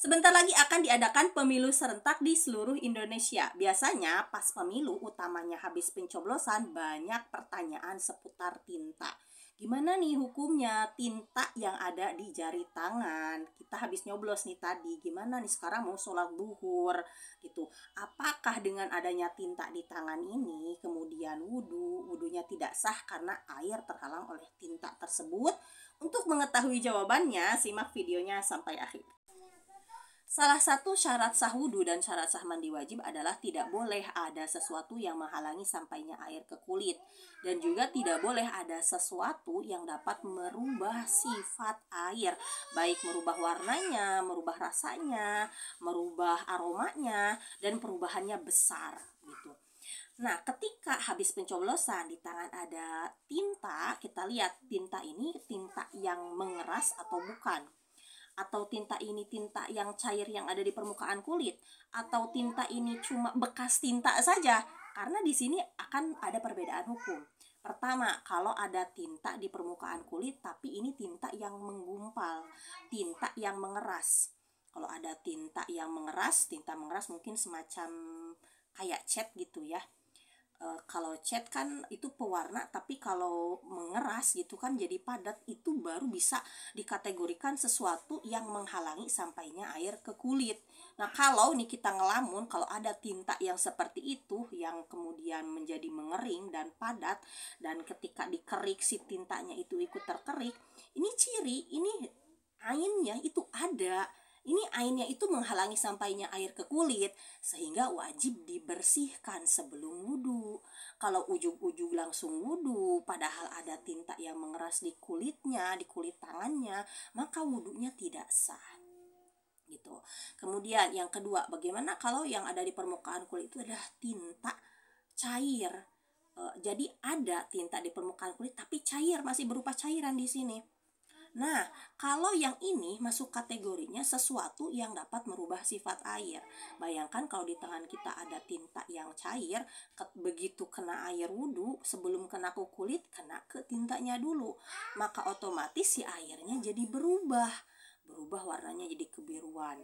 Sebentar lagi akan diadakan pemilu serentak di seluruh Indonesia. Biasanya pas pemilu utamanya habis pencoblosan banyak pertanyaan seputar tinta. Gimana nih hukumnya tinta yang ada di jari tangan? Kita habis nyoblos nih tadi. Gimana nih sekarang mau sholat duhur gitu. Apakah dengan adanya tinta di tangan ini kemudian wudhunya tidak sah karena air terhalang oleh tinta tersebut? Untuk mengetahui jawabannya, simak videonya sampai akhir. Salah satu syarat sah wudhu dan syarat sah mandi wajib adalah tidak boleh ada sesuatu yang menghalangi sampainya air ke kulit. Dan juga tidak boleh ada sesuatu yang dapat merubah sifat air. Baik merubah warnanya, merubah rasanya, merubah aromanya, dan perubahannya besar gitu. Nah, ketika habis pencoblosan di tangan ada tinta, kita lihat tinta ini tinta yang mengeras atau bukan, atau tinta ini tinta yang cair yang ada di permukaan kulit, atau tinta ini cuma bekas tinta saja. Karena di sini akan ada perbedaan hukum. Pertama, kalau ada tinta di permukaan kulit tapi ini tinta yang menggumpal, tinta yang mengeras. Kalau ada tinta yang mengeras, tinta mengeras mungkin semacam kayak cat gitu ya. Kalau cat kan itu pewarna, tapi kalau mengeras gitu kan jadi padat, itu baru bisa dikategorikan sesuatu yang menghalangi sampainya air ke kulit. Nah, kalau nih kita ngelamun, kalau ada tinta yang seperti itu yang kemudian menjadi mengering dan padat, dan ketika dikerik si tintanya itu ikut terkerik, ini ciri, ini ainnya itu ada. Ini ainnya itu menghalangi sampainya air ke kulit, sehingga wajib dibersihkan sebelum wudhu. Kalau ujug-ujug langsung wudhu, padahal ada tinta yang mengeras di kulitnya, di kulit tangannya, maka wudhunya tidak sah. Gitu. Kemudian yang kedua, bagaimana kalau yang ada di permukaan kulit itu adalah tinta cair? Jadi ada tinta di permukaan kulit tapi cair, masih berupa cairan di sini. Nah, kalau yang ini masuk kategorinya sesuatu yang dapat merubah sifat air. Bayangkan kalau di tangan kita ada tinta yang cair, begitu kena air wudhu, sebelum kena ke kulit, kena ke tintanya dulu. Maka otomatis si airnya jadi berubah warnanya jadi kebiruan.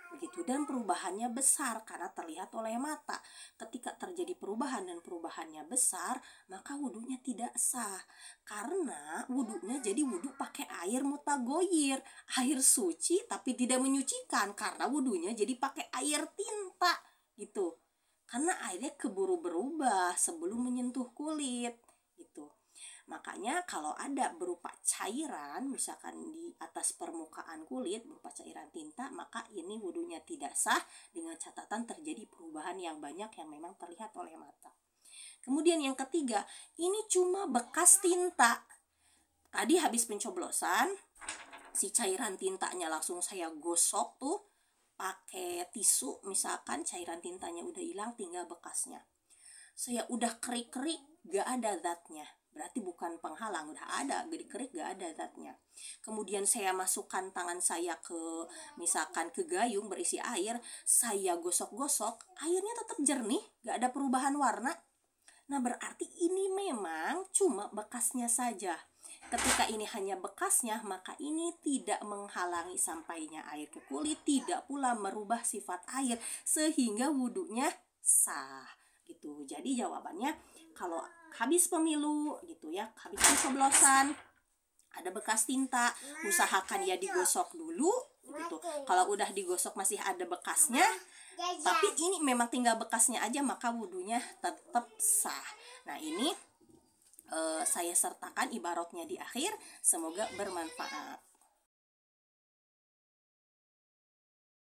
Begitu, dan perubahannya besar karena terlihat oleh mata. Ketika terjadi perubahan dan perubahannya besar, maka wudhunya tidak sah. Karena wudhunya jadi wudhu pakai air mutagoyir, air suci tapi tidak menyucikan, karena wudhunya jadi pakai air tinta gitu. Karena airnya keburu berubah sebelum menyentuh kulit gitu. Makanya kalau ada berupa cairan, misalkan di atas permukaan kulit berupa cairan tinta, maka ini wudhunya tidak sah, dengan catatan terjadi perubahan yang banyak yang memang terlihat oleh mata. Kemudian yang ketiga, ini cuma bekas tinta. Tadi habis pencoblosan, si cairan tintanya langsung saya gosok tuh pakai tisu, misalkan cairan tintanya udah hilang, tinggal bekasnya. Saya udah kerik-kerik, gak ada zatnya, berarti bukan penghalang, udah ada, dikerik gak ada zatnya. Kemudian saya masukkan tangan saya ke, misalkan ke gayung berisi air, saya gosok-gosok, airnya tetap jernih, gak ada perubahan warna. Nah, berarti ini memang cuma bekasnya saja. Ketika ini hanya bekasnya, maka ini tidak menghalangi sampainya air ke kulit, tidak pula merubah sifat air, sehingga wudhunya sah gitu. Jadi jawabannya, kalau habis pemilu gitu ya, habis pencoblosan ada bekas tinta, usahakan ya digosok dulu gitu. Kalau udah digosok masih ada bekasnya, tapi ini memang tinggal bekasnya aja, maka wudhunya tetap sah. Nah, ini saya sertakan ibaratnya di akhir, semoga bermanfaat.